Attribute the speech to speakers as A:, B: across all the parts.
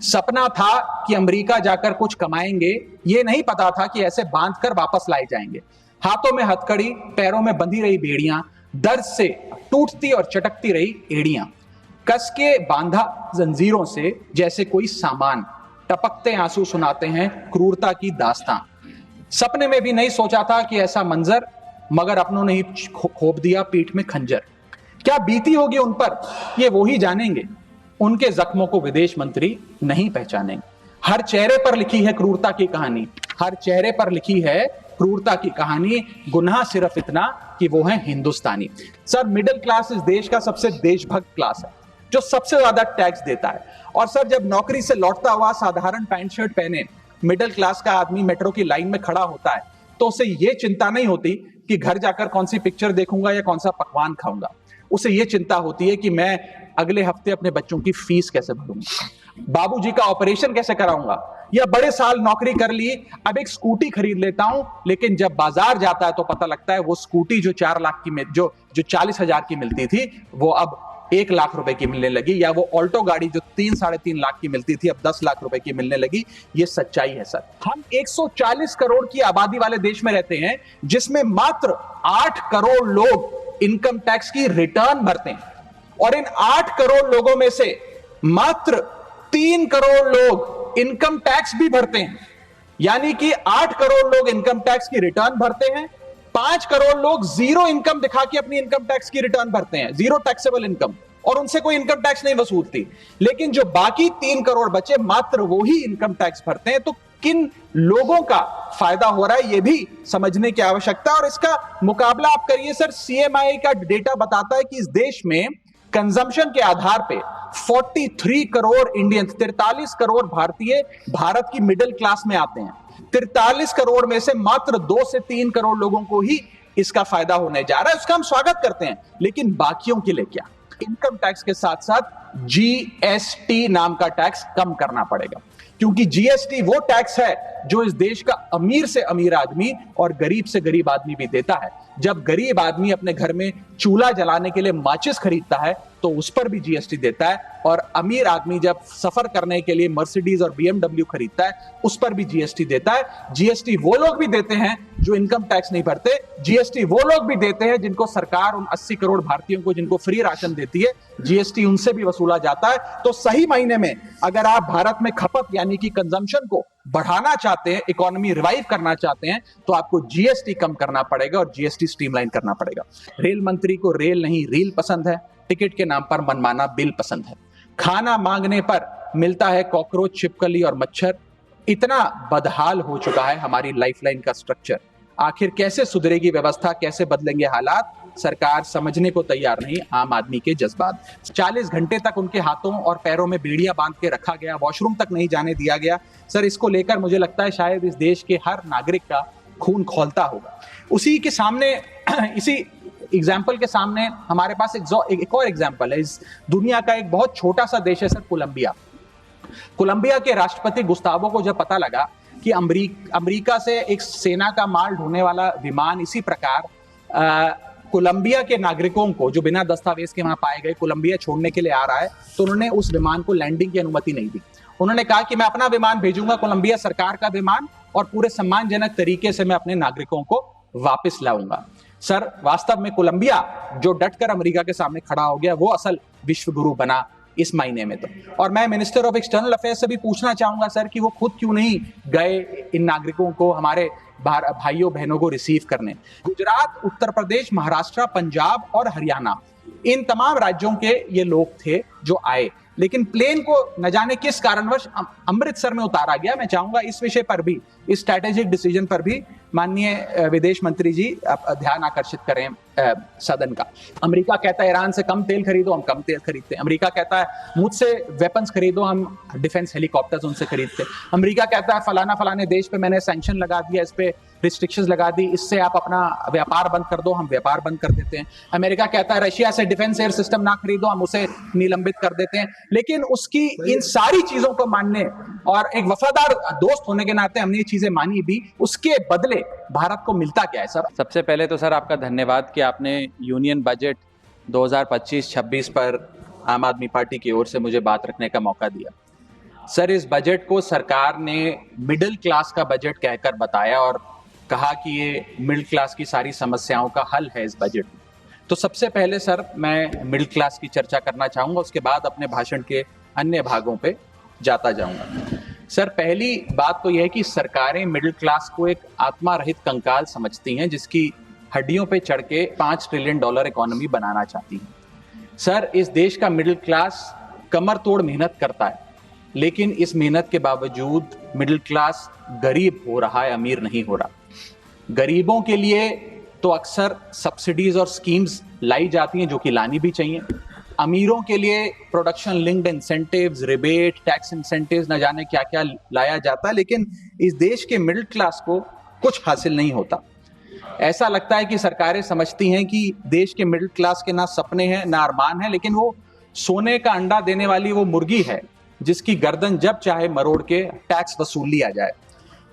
A: सपना था कि अमेरिका जाकर कुछ कमाएंगे, ये नहीं पता था कि ऐसे बांधकर वापस लाए जाएंगे। हाथों में हथकड़ी, पैरों में बंधी रही बेड़ियां, दर्द से टूटती और चटकती रही एड़ियां, कस के बांधा जंजीरों से जैसे कोई सामान, टपकते आंसू सुनाते हैं क्रूरता की दास्तां। सपने में भी नहीं सोचा था कि ऐसा मंजर, मगर अपनों ने ही खोप दिया पीठ में खंजर। क्या बीती होगी उन पर, ये वो ही जानेंगे, उनके जख्मों को विदेश मंत्री नहीं पहचानेंगे। हर चेहरे पर लिखी है क्रूरता की कहानी, हर चेहरे पर लिखी है क्रूरता की कहानी। गुनाह सिर्फ इतना कि वो है हिंदुस्तानी। सर, मिडिल क्लास इस देश का सबसे देशभक्त क्लास है, जो सबसे ज्यादा टैक्स देता है। और सर, जब नौकरी से लौटता हुआ साधारण पैंट शर्ट पहने मिडिल क्लास का आदमी मेट्रो की लाइन में खड़ा होता है, तो उसे ये चिंता नहीं होती कि घर जाकर कौन सी पिक्चर देखूंगा या कौन सा पकवान खाऊंगा। उसे ये चिंता होती है कि मैं अगले हफ्ते अपने बच्चों की फीस कैसे भरूंगा, बाबूजी का ऑपरेशन कैसे कराऊंगा, या बड़े साल नौकरी कर ली, अब एक स्कूटी खरीद लेता हूं। लेकिन जब बाजार जाता है तो पता लगता है वो स्कूटी जो 4 लाख की जो 40,000 की मिलती थी, वो अब 1 लाख रुपए की मिलने लगी, या वो ऑल्टो गाड़ी जो 3-3.5 लाख की मिलती थी अब 10 लाख रुपए की मिलने लगी। ये सच्चाई है सर। हम 140 करोड़ की आबादी वाले देश में रहते हैं, जिसमें मात्र 8 करोड़ लोग इनकम टैक्स की रिटर्न भरते हैं, और इन 8 करोड़ लोगों में से मात्र 3 करोड़ लोग इनकम टैक्स भी भरते हैं। यानी कि 8 करोड़ लोग इनकम टैक्स की रिटर्न भरते हैं, 5 करोड़ लोग जीरो इनकम दिखा के अपनी इनकम टैक्स की रिटर्न भरते हैं, जीरो टैक्सेबल इनकम, और उनसे कोई इनकम टैक्स नहीं वसूलती। लेकिन जो बाकी 3 करोड़ बचे, मात्र वो ही इनकम टैक्स भरते हैं। तो किन लोगों का फायदा हो रहा है, ये भी समझने की आवश्यकता है। और इसका मुकाबला आप करिए सर, सीएमआई का डेटा बताता है कि इस देश में कंजम्पशन के आधार पे 43 करोड़ इंडियंस, 43 करोड़ भारतीय भारत की मिडिल क्लास में आते हैं। 43 करोड़ में से मात्र 2 से 3 करोड़ लोगों को ही इसका फायदा होने जा रहा है। उसका हम स्वागत करते हैं, लेकिन बाकियों के लिए क्या? इनकम टैक्स के साथ साथ जीएसटी नाम का टैक्स कम करना पड़ेगा, क्योंकि जीएसटी वो टैक्स है जो इस देश का अमीर से अमीर आदमी और गरीब से गरीब आदमी भी देता है। जब गरीब आदमी अपने घर में चूल्हा जलाने के लिए माचिस खरीदता है तो उस पर भी जीएसटी देता है, और अमीर आदमी जब सफर करने के लिए मर्सिडीज और बीएमडब्ल्यू खरीदता है उस पर भी जीएसटी देता है। जीएसटी वो लोग भी देते हैं जो इनकम टैक्स नहीं भरते, जीएसटी वो लोग भी देते हैं जिनको सरकार उन 80 करोड़ भारतीयों को जिनको फ्री राशन देती है, जीएसटी उनसे भी वसूला जाता है। तो सही मायने में अगर आप भारत में खपत यानी कि कंजम्पशन को बढ़ाना चाहते हैं, इकोनॉमी रिवाइव करना चाहते हैं, तो आपको जीएसटी कम करना पड़ेगा और जीएसटी स्ट्रीमलाइन करना पड़ेगा। रेल मंत्री को रेल नहीं रील पसंद है, टिकट के नाम पर मनमाना बिल पसंद है, खाना मांगने पर मिलता है कॉकरोच, छिपकली और मच्छर। इतना बदहाल हो चुका है हमारी लाइफलाइन का स्ट्रक्चर। आखिर कैसे सुधरेगी व्यवस्था, कैसे बदलेंगे हालात? सरकार समझने को तैयार नहीं आम आदमी के जज्बात। 40 घंटे तक उनके हाथों और पैरों में बेड़ियां बांध के रखा गया, वॉशरूम तक नहीं जाने दिया गया। सर, इसको लेकर मुझे लगता है शायद इस देश के हर नागरिक का खून खौलता होगा। उसी के सामने इसी एग्जाम्पल के सामने हमारे पास एक और एग्जाम्पल है। इस दुनिया का एक बहुत छोटा सा देश है सर, कोलंबिया। कोलंबिया के राष्ट्रपति गुस्तावो को जब पता लगा कि अमेरिका से एक सेना का माल ढोने वाला विमान इसी प्रकार कोलंबिया के नागरिकों को जो बिना दस्तावेज के वहां पाए गए कोलंबिया छोड़ने के लिए आ रहा है, तो उन्होंने उस विमान को लैंडिंग की अनुमति नहीं दी। उन्होंने कहा कि मैं अपना विमान भेजूंगा, कोलंबिया सरकार का विमान, और पूरे सम्मानजनक तरीके से मैं अपने नागरिकों को वापस लाऊंगा। सर, वास्तव में कोलंबिया जो डटकर अमेरिका के सामने खड़ा हो गया, वो असल विश्व गुरु बना इस महीने में तो। और मैं मिनिस्टर ऑफ एक्सटर्नल अफेयर्स से भी पूछना चाहूंगा सर कि वो खुद क्यों नहीं गए इन नागरिकों को, हमारे भाइयों बहनों को रिसीव करने। गुजरात, उत्तर प्रदेश, महाराष्ट्र, पंजाब और हरियाणा, इन तमाम राज्यों के ये लोग थे जो आए, लेकिन प्लेन को न जाने किस कारणवश अमृतसर में उतारा गया। मैं चाहूंगा इस विषय पर भी, इस स्ट्रैटेजिक डिसीजन पर भी माननीय विदेश मंत्री जी ध्यान आकर्षित करें सदन का। अमेरिका कहता है ईरान से कम तेल खरीदो, हम कम तेल खरीदते हैं। अमेरिका कहता है मुझसे वेपन्स खरीदो, हम डिफेंस हेलीकॉप्टर्स उनसे खरीदते हैं। अमेरिका कहता है फलाना फलाने देश पे मैंने सैंक्शन लगा दिया, इस पे रिस्ट्रिक्शंस लगा दी, इससे आप अपना व्यापार बंद कर दो, हम व्यापार बंद कर देते हैं। अमेरिका कहता है रशिया से डिफेंस एयर सिस्टम ना खरीदो, हम उसे निलंबित कर देते हैं। लेकिन उसकी इन सारी चीजों को मानने और एक वफादार दोस्त होने के नाते हमने ये चीजें मानी भी, उसके बदले भारत को मिलता क्या है सर?
B: सबसे पहले तो सर आपका धन्यवाद कि आपने यूनियन बजट 2025-26 पर आम आदमी पार्टी की ओर से मुझे बात रखने का मौका दिया।
A: सर, इस बजट को सरकार ने मिडिल क्लास का बजट कहकर बताया और कहा कि ये मिडिल क्लास की सारी समस्याओं का हल है इस बजट में। तो सबसे पहले सर मैं मिडिल क्लास की चर्चा करना चाहूंगा, उसके बाद अपने भाषण के अन्य भागों पे जाता जाऊंगा। सर, पहली बात तो यह है कि सरकारें मिडिल क्लास को एक आत्मा रहित कंकाल समझती हैं जिसकी हड्डियों पे चढ़ के $5 ट्रिलियन इकोनॉमी बनाना चाहती हैं। सर, इस देश का मिडिल क्लास कमर तोड़ मेहनत करता है, लेकिन इस मेहनत के बावजूद मिडिल क्लास गरीब हो रहा है, अमीर नहीं हो रहा। गरीबों के लिए तो अक्सर सब्सिडीज और स्कीम्स लाई जाती हैं जो कि लानी भी चाहिए। अमीरों के लिए production linked incentives, rebate, tax incentives, न जाने क्या क्या लाया जाता है, लेकिन इस देश के मिडिल क्लास को कुछ हासिल नहीं होता। ऐसा लगता है कि सरकारें समझती हैं कि देश के मिडिल क्लास के ना सपने हैं ना अरमान है, लेकिन वो सोने का अंडा देने वाली वो मुर्गी है जिसकी गर्दन जब चाहे मरोड़ के टैक्स वसूल लिया जाए।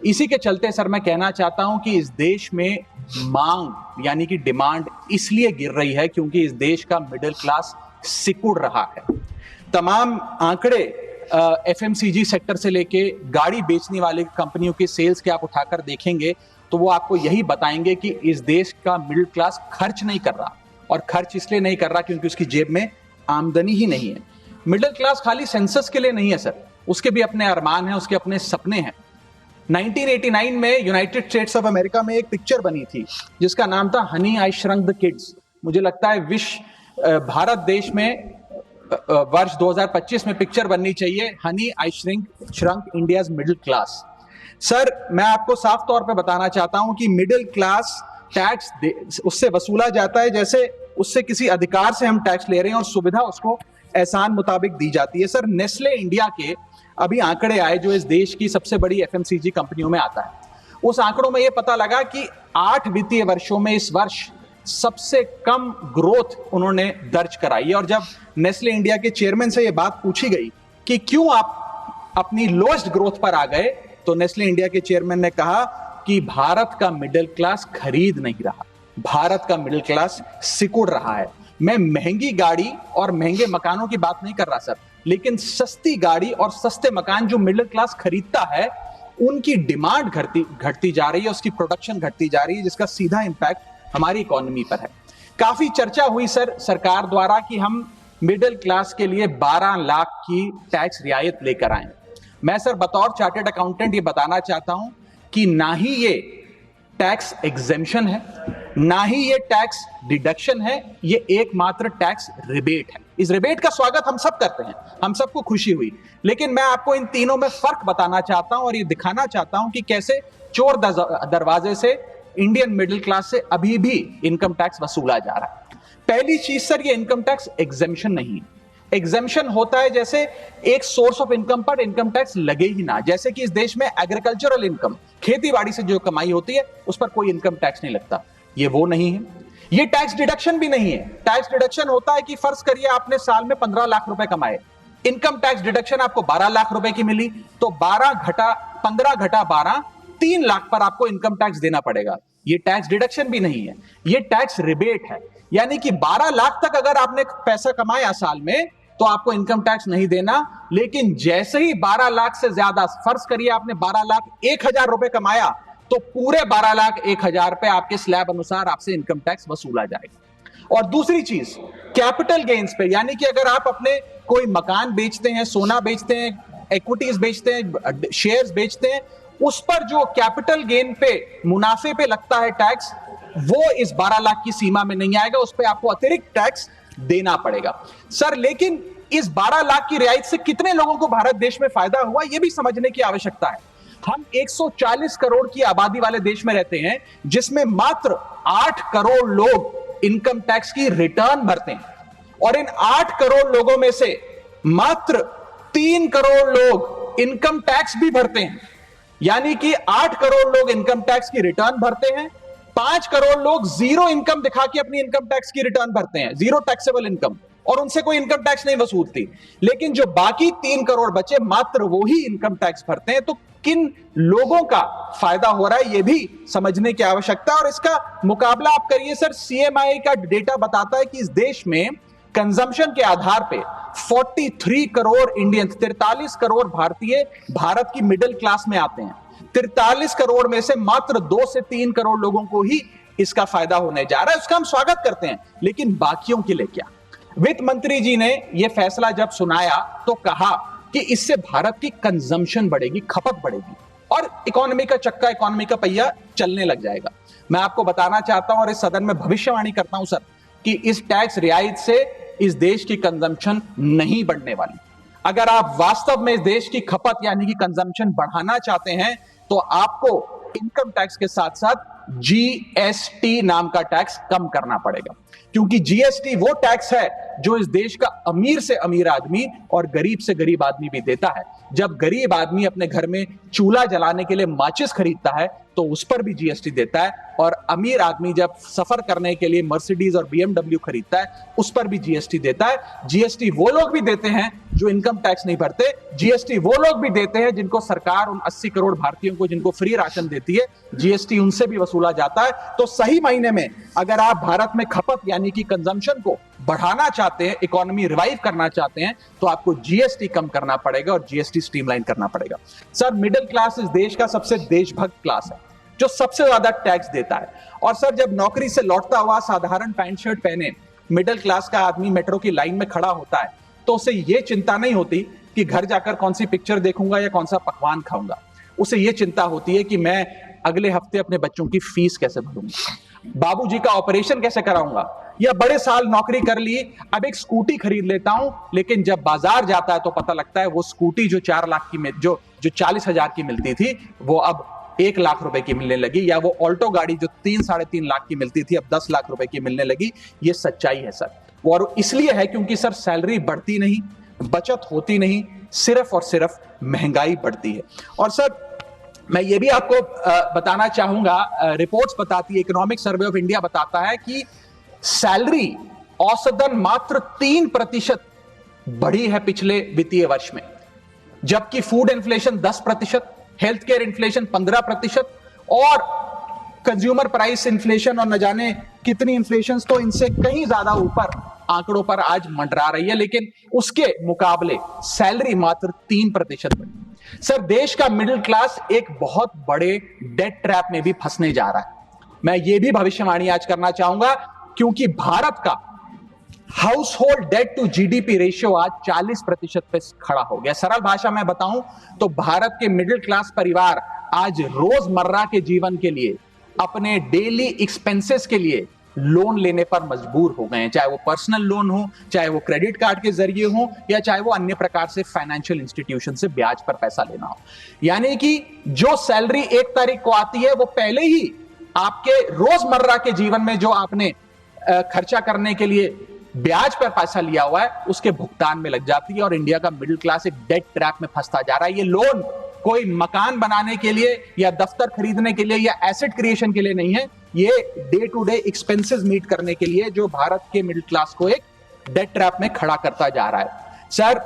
A: इसी के चलते सर मैं कहना चाहता हूं कि इस देश में मांग यानी कि डिमांड इसलिए गिर रही है क्योंकि इस देश का मिडिल क्लास सिकुड़ रहा है। तमाम आंकड़े एफएमसीजी सेक्टर से लेके गाड़ी बेचने वाली कंपनियों के सेल्स के आप उठाकर देखेंगे तो वो आपको यही बताएंगे कि इस देश का मिडिल क्लास खर्च नहीं कर रहा, और खर्च इसलिए नहीं कर रहा क्योंकि उसकी जेब में आमदनी ही नहीं है। मिडिल क्लास खाली सेंसस के लिए नहीं है सर, उसके भी अपने अरमान हैं, उसके अपने सपने हैं। 1989 में यूनाइटेड स्टेट्स ऑफ अमेरिका में एक पिक्चर बनी थी जिसका नाम था Honey I shrunk the kids. मुझे लगता है भारत देश में वर्ष 2025 में पिक्चर बननी चाहिए, honey I shrunk India's middle class. Sir, मैं आपको साफ तौर पे बताना चाहता हूं कि मिडिल क्लास टैक्स उससे वसूला जाता है जैसे उससे किसी अधिकार से हम टैक्स ले रहे हैं और सुविधा उसको एहसान मुताबिक दी जाती है। सर, नेस्ले इंडिया के अभी आंकड़े आए जो इस देश की सबसे बड़ी एफएमसीजी कंपनियों में आता है। उस आंकड़ों में यह पता लगा कि 8 वित्तीय वर्षों में इस वर्ष सबसे कम ग्रोथ उन्होंने दर्ज कराई है। और जब नेस्ले इंडिया के चेयरमैन से यह बात पूछी गई कि क्यों आप अपनी लोएस्ट ग्रोथ पर आ गए, तो नेस्ले इंडिया के चेयरमैन ने कहा कि भारत का मिडिल क्लास खरीद नहीं रहा, भारत का मिडिल क्लास सिकुड़ रहा है। मैं महंगी गाड़ी और महंगे मकानों की बात नहीं कर रहा सर, लेकिन सस्ती गाड़ी और सस्ते मकान जो मिडिल क्लास खरीदता है उनकी डिमांड घटती जा रही है, उसकी प्रोडक्शन घटती जा रही है, जिसका सीधा इंपैक्ट हमारी इकोनॉमी पर है। काफी चर्चा हुई सर सरकार द्वारा कि हम मिडिल क्लास के लिए 12 लाख की टैक्स रियायत लेकर आए। मैं सर बतौर चार्टर्ड अकाउंटेंट ये बताना चाहता हूं कि ना ही ये टैक्स एग्जेम्पशन है, ना ही ये टैक्स डिडक्शन है, ये एकमात्र टैक्स रिबेट है। इस रिबेट का स्वागत हम सब करते हैं, हम सबको खुशी हुई, लेकिन मैं आपको इन तीनों में फर्क बताना चाहता हूं और ये दिखाना चाहता हूं कि कैसे चोर दरवाजे से इंडियन मिडिल क्लास से अभी भी इनकम टैक्स वसूला जा रहा है। पहली चीज सर, ये इनकम टैक्स एग्जेम्पशन नहीं है। एग्जेम्पशन होता है जैसे एक सोर्स ऑफ इनकम पर इनकम टैक्स लगे ही ना, जैसे कि इस देश में एग्रीकल्चरल इनकम, खेती बाड़ी से जो कमाई होती है उस पर कोई इनकम टैक्स नहीं लगता। ये वो नहीं है। ये टैक्स डिडक्शन भी नहीं है। टैक्स डिडक्शन होता है कि फर्ज करिए आपने साल में 15 लाख रुपए कमाए, इनकम टैक्स डिडक्शन आपको 12 लाख रुपए की मिली, तो 15 घटा 12 3 लाख पर आपको इनकम टैक्स देना पड़ेगा। ये टैक्स डिडक्शन भी नहीं है, ये टैक्स रिबेट है। यानी कि 12 लाख तक अगर आपने पैसा कमाया साल में तो आपको इनकम टैक्स नहीं देना, लेकिन जैसे ही 12 लाख से ज्यादा, फर्ज करिए आपने 12 लाख 1,000 रुपए कमाया, तो पूरे 12 लाख 1,000 पे आपके स्लैब अनुसार आपसे इनकम टैक्स वसूला जाएगा। और दूसरी चीज, कैपिटल गेन्स पे, यानी कि अगर आप अपने कोई मकान बेचते हैं, सोना बेचते हैं, इक्विटीज बेचते हैं, शेयर्स बेचते हैं, उस पर जो कैपिटल गेन पे, मुनाफे पे लगता है टैक्स, वो इस 12 लाख की सीमा में नहीं आएगा, उस पर आपको अतिरिक्त टैक्स देना पड़ेगा। सर, लेकिन इस 12 लाख की रियायत से कितने लोगों को भारत देश में फायदा हुआ, यह भी समझने की आवश्यकता है। हम 140 करोड़ की आबादी वाले देश में रहते हैं, जिसमें मात्र 8 करोड़ लोग इनकम टैक्स की रिटर्न भरते हैं, और इन 8 करोड़ लोगों में से मात्र 3 करोड़ लोग इनकम टैक्स भी भरते हैं। यानी कि 8 करोड़ लोग इनकम टैक्स की रिटर्न भरते हैं, 5 करोड़ लोग जीरो इनकम दिखा के अपनी इनकम टैक्स की रिटर्न भरते हैं, जीरो टैक्सेबल इनकम, और उनसे कोई इनकम टैक्स नहीं वसूलती। लेकिन जो बाकी 3 करोड़ बचे, मात्र वो ही इनकम टैक्स भरते हैं। तो किन लोगों का फायदा हो रहा है, यह भी समझने की आवश्यकता है। और इसका मुकाबला आप करिए सर, सीएमआई का डेटा बताता है कि इस देश में कंजम्पशन के आधार पे 43 करोड़ इंडियन, 43 करोड़ भारतीय भारत की मिडिल क्लास में आते हैं। 43 करोड़ में से मात्र 2 से 3 करोड़ लोगों को ही इसका फायदा होने जा रहा है। उसका हम स्वागत करते हैं, लेकिन बाकियों के लिए क्या? वित्त मंत्री जी ने यह फैसला जब सुनाया तो कहा कि इससे भारत की कंजम्पशन बढ़ेगी, खपत बढ़ेगी और इकोनॉमी का चक्का, इकोनॉमी का पहिया चलने लग जाएगा। मैं आपको बताना चाहता हूं और इस सदन में भविष्यवाणी करता हूं सर कि इस टैक्स रियायत से इस देश की कंजम्पशन नहीं बढ़ने वाली। अगर आप वास्तव में इस देश की खपत यानी कि कंजम्पशन बढ़ाना चाहते हैं तो आपको इनकम टैक्स के साथ साथ जीएसटी नाम का टैक्स कम करना पड़ेगा, क्योंकि जीएसटी वो टैक्स है जो इस देश का अमीर से अमीर आदमी और गरीब से गरीब आदमी भी देता है। जब गरीब आदमी अपने घर में चूल्हा जलाने के लिए माचिस खरीदता है तो उस पर भी जीएसटी देता है, और अमीर आदमी जब सफर करने के लिए मर्सिडीज और बीएमडब्ल्यू खरीदता है उस पर भी जीएसटी देता है। जीएसटी वो लोग भी देते हैं जो इनकम टैक्स नहीं भरते, जीएसटी वो लोग भी देते हैं जिनको सरकार उन 80 करोड़ भारतीयों को जिनको फ्री राशन देती है, जीएसटी उनसे भी वसूला जाता है। तो सही मायने में अगर आप भारत में खपत यानी कि कंजम्पशन को बढ़ाना चाहते हैं, इकोनॉमी रिवाइव करना चाहते हैं, तो आपको जीएसटी कम करना पड़ेगा और जीएसटी स्ट्रीमलाइन करना पड़ेगा। सर, मिडिल क्लास इस देश का सबसे देशभक्त क्लास है जो सबसे ज्यादा टैक्स देता है। और सर, जब नौकरी से लौटता हुआ साधारण पैंट शर्ट पहने मिडिल क्लास का आदमी मेट्रो की लाइन में खड़ा होता है तो उसे यह चिंता नहीं होती कि घर जाकर कौन सी पिक्चर देखूंगा या कौन सा पकवान खाऊंगा। उसे यह चिंता होती है कि मैं अगले हफ्ते अपने बच्चों की फीस कैसे भरूंगा, बाबूजी का ऑपरेशन कैसे कराऊंगा, या बड़े साल नौकरी कर ली, अब एक स्कूटी खरीद लेता हूं। लेकिन जब बाजार जाता है तो पता लगता है वो स्कूटी जो 4 लाख की जो 40,000 की मिलती थी वो अब 1 लाख रुपए की मिलने लगी, या वो ऑल्टो गाड़ी जो 3-3.5 लाख की मिलती थी अब 10 लाख रुपए की मिलने लगी। ये सच्चाई है सर, और इसलिए है क्योंकि सर सैलरी बढ़ती नहीं, बचत होती नहीं, सिर्फ और सिर्फ महंगाई बढ़ती है। और सर, मैं ये भी आपको बताना चाहूंगा, रिपोर्ट्स बताती है, इकोनॉमिक सर्वे ऑफ इंडिया बताता है कि सैलरी औसतन मात्र 3% बढ़ी है पिछले वित्तीय वर्ष में, जबकि food inflation 10%, health care inflation 15% और कंज्यूमर प्राइस इन्फ्लेशन और न जाने कितनी इन्फ्लेशन तो इनसे कहीं ज्यादा ऊपर आंकड़ों पर आज मंडरा रही है, लेकिन उसके मुकाबले सैलरी मात्र 3% बढ़ी। सर, देश का मिडिल क्लास एक बहुत बड़े डेट ट्रैप में भी फंसने जा रहा है। मैं ये भी भविष्यवाणी आज करना चाहूंगा, क्योंकि भारत का household debt to GDP ratio आज 40% पे खड़ा हो गया। सरल भाषा में बताऊं तो भारत के मिडिल क्लास परिवार आज रोजमर्रा के जीवन के लिए, अपने डेली एक्सपेंसेस के लिए लोन लेने पर मजबूर हो गए हैं, चाहे वो पर्सनल लोन हो, चाहे वो क्रेडिट कार्ड के जरिए हो, या चाहे वो अन्य प्रकार से फाइनेंशियल इंस्टीट्यूशन से ब्याज पर पैसा लेना हो। यानी कि जो सैलरी 1 तारीख को आती है वो पहले ही आपके रोजमर्रा के जीवन में जो आपने खर्चा करने के लिए ब्याज पर पैसा लिया हुआ है उसके भुगतान में लग जाती है, और इंडिया का मिडिल क्लास एक डेट ट्रैप में फंसता जा रहा है। ये लोन कोई मकान बनाने के लिए या दफ्तर खरीदने के लिए या एसेट क्रिएशन के लिए नहीं है, ये day to day expenses meet करने के लिए, जो भारत के मिडिल क्लास को एक डेट ट्रैप में खड़ा करता जा रहा है। सर,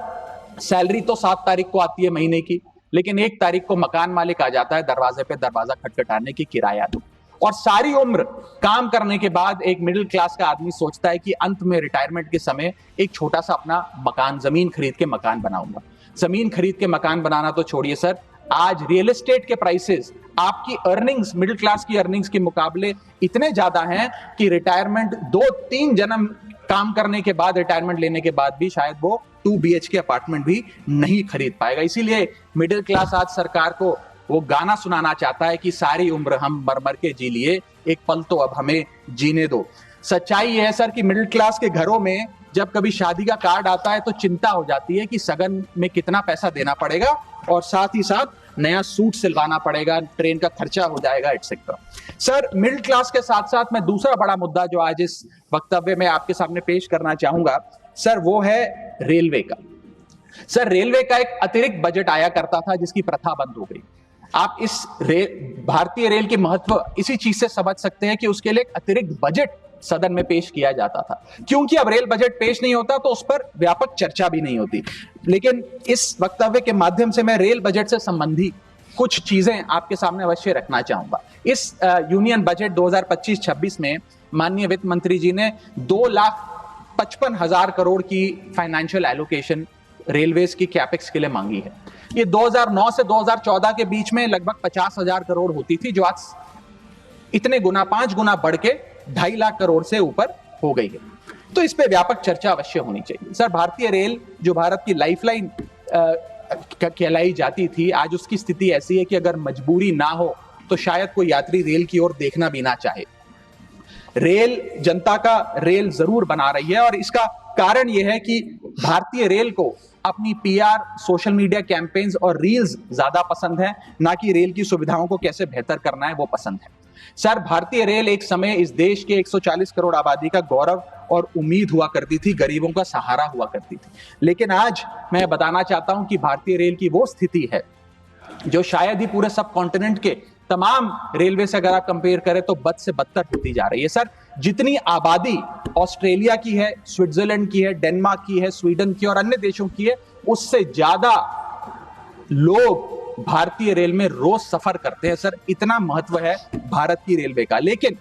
A: सैलरी तो 7 तारीख को आती है महीने की, लेकिन 1 तारीख को मकान मालिक आ जाता है दरवाजे पे दरवाजा खटखटाने की किराया दो। और सारी उम्र काम करने के बाद एक मिडिल क्लास का आदमी सोचता है कि अंत में रिटायरमेंट के समय एक छोटा सा अपना मकान, जमीन खरीद के मकान बनाऊंगा। जमीन खरीद के मकान बनाना तो छोड़िए सर, आज रियल एस्टेट के प्राइसेस, आपकी अर्निंग्स, मिडिल क्लास की अर्निंग्स के मुकाबले इतने ज्यादा हैं कि रिटायरमेंट 2-3 जन्म काम करने के बाद, रिटायरमेंट लेने के बाद भी शायद वो 2 BHK अपार्टमेंट भी नहीं खरीद पाएगा। इसीलिए मिडिल क्लास आज सरकार को वो गाना सुनाना चाहता है कि सारी उम्र हम मर मर के जी लिए, एक पल तो अब हमें जीने दो। सच्चाई यह है सर कि मिडिल क्लास के घरों में जब कभी शादी का कार्ड आता है तो चिंता हो जाती है कि सगन में कितना पैसा देना पड़ेगा, और साथ ही साथ नया सूट सिलवाना पड़ेगा, ट्रेन का खर्चा हो जाएगा, एटसेट्रा। सर, मिडिल क्लास के साथ साथ मैं दूसरा बड़ा मुद्दा जो आज इस वक्तव्य में आपके सामने पेश करना चाहूंगा सर, वो है रेलवे का। सर, रेलवे का एक अतिरिक्त बजट आया करता था जिसकी प्रथा बंद हो गई। आप इस भारतीय रेल के महत्व इसी चीज से समझ सकते हैं कि उसके लिए एक अतिरिक्त बजट सदन में पेश किया जाता था, क्योंकि अब रेल बजट पेश नहीं होता तो उस पर व्यापक चर्चा भी नहीं होती। लेकिन इस वक्तव्य के माध्यम से मैं रेल बजट से संबंधी कुछ चीजें आपके सामने अवश्य रखना चाहूंगा। इस यूनियन बजट 2025-26 में माननीय वित्त मंत्री जी ने 2 लाख 55,000 करोड़ की फाइनेंशियल एलोकेशन रेलवेज की कैपेक्स के लिए मांगी है। ये 2009 से 2014 के बीच में लगभग 50,000 करोड़ होती थी, जो आज इतने गुना 5 गुना बढ़ के 2.5 लाख करोड़ से ऊपर हो गई है। तो इस पे व्यापक चर्चा अवश्य होनी चाहिए। सर, भारतीय रेल जो भारत की लाइफलाइन कहलाई जाती थी, आज उसकी स्थिति ऐसी है कि अगर मजबूरी ना हो तो शायद कोई यात्री रेल की ओर देखना भी ना चाहे। रेल जनता का रेल जरूर बना रही है, और इसका कारण यह है कि भारतीय रेल को अपनी पीआर, सोशल मीडिया कैंपेन्स और रील्स ज्यादा पसंद है, ना कि रेल की सुविधाओं को कैसे बेहतर करना है वो पसंद है। सर, भारतीय रेल एक समय इस देश के 140 करोड़ आबादी का गौरव और उम्मीद हुआ करती थी, गरीबों का सहारा हुआ करती थी। लेकिन आज मैं बताना चाहता हूं कि भारतीय रेल की वो स्थिति है जो शायद ही पूरे सब कॉन्टिनेंट के तमाम रेलवे से अगर आप कंपेयर करें तो बद से बदतर होती जा रही है। सर, जितनी आबादी ऑस्ट्रेलिया की है, स्विट्जरलैंड की है, डेनमार्क की है, स्वीडन की और अन्य देशों की है, उससे ज्यादा लोग भारतीय रेल में रोज सफर करते हैं। सर, इतना महत्व है भारत की रेलवे का। लेकिन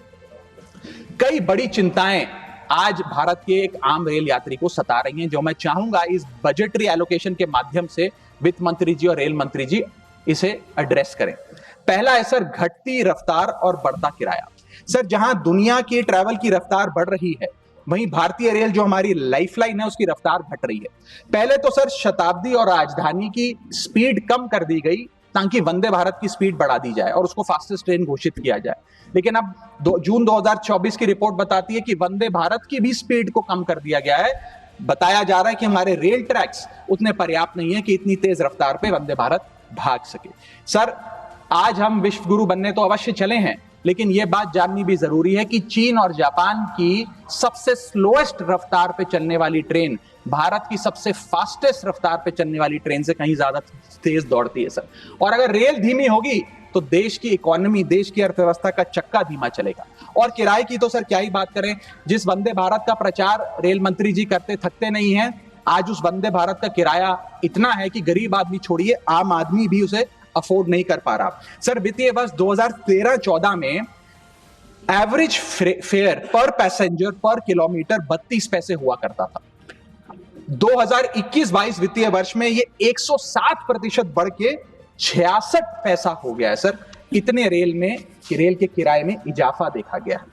A: कई बड़ी चिंताएं आज भारत के एक आम रेल यात्री को सता रही हैं, जो मैं चाहूंगा इस बजटरी एलोकेशन के माध्यम से वित्त मंत्री जी और रेल मंत्री जी इसे एड्रेस करें। पहला है सर, घटती रफ्तार और बढ़ता किराया। सर, जहां दुनिया की ट्रैवल की रफ्तार बढ़ रही है, वहीं भारतीय रेल जो हमारी लाइफलाइन है उसकी रफ्तार घट रही है। पहले तो सर शताब्दी और राजधानी की स्पीड कम कर दी गई ताकि वंदे भारत की स्पीड बढ़ा दी जाए और उसको फास्टेस्ट ट्रेन घोषित किया जाए। लेकिन अब जून 2024 की रिपोर्ट बताती है कि वंदे भारत की भी स्पीड को कम कर दिया गया है। बताया जा रहा है कि हमारे रेल ट्रैक्स उतने पर्याप्त नहीं है कि इतनी तेज रफ्तार पे वंदे भारत भाग सके। सर, आज हम विश्व गुरु बनने तो अवश्य चले हैं, लेकिन यह बात जाननी भी जरूरी है कि चीन और जापान की सबसे स्लोएस्ट रफ्तार पे चलने वाली ट्रेन भारत की सबसे फास्टेस्ट रफ्तार पे चलने वाली ट्रेन से कहीं ज्यादा तेज दौड़ती है सर। और अगर रेल धीमी होगी तो देश की इकोनॉमी, देश की अर्थव्यवस्था का चक्का धीमा चलेगा। और किराए की तो सर क्या ही बात करें, जिस वंदे भारत का प्रचार रेल मंत्री जी करते थकते नहीं हैं, आज उस वंदे भारत का किराया इतना है कि गरीब आदमी छोड़िए, आम आदमी भी उसे अफोर्ड नहीं कर पा रहा। सर, वित्तीय वर्ष 2013-14 में एवरेज फेयर पर पैसेंजर पर किलोमीटर 32 पैसे हुआ करता था। 2021-22 वित्तीय वर्ष में ये 107% बढ़ के 66 पैसा हो गया है। सर, इतने रेल के किराए में इजाफा देखा गया है।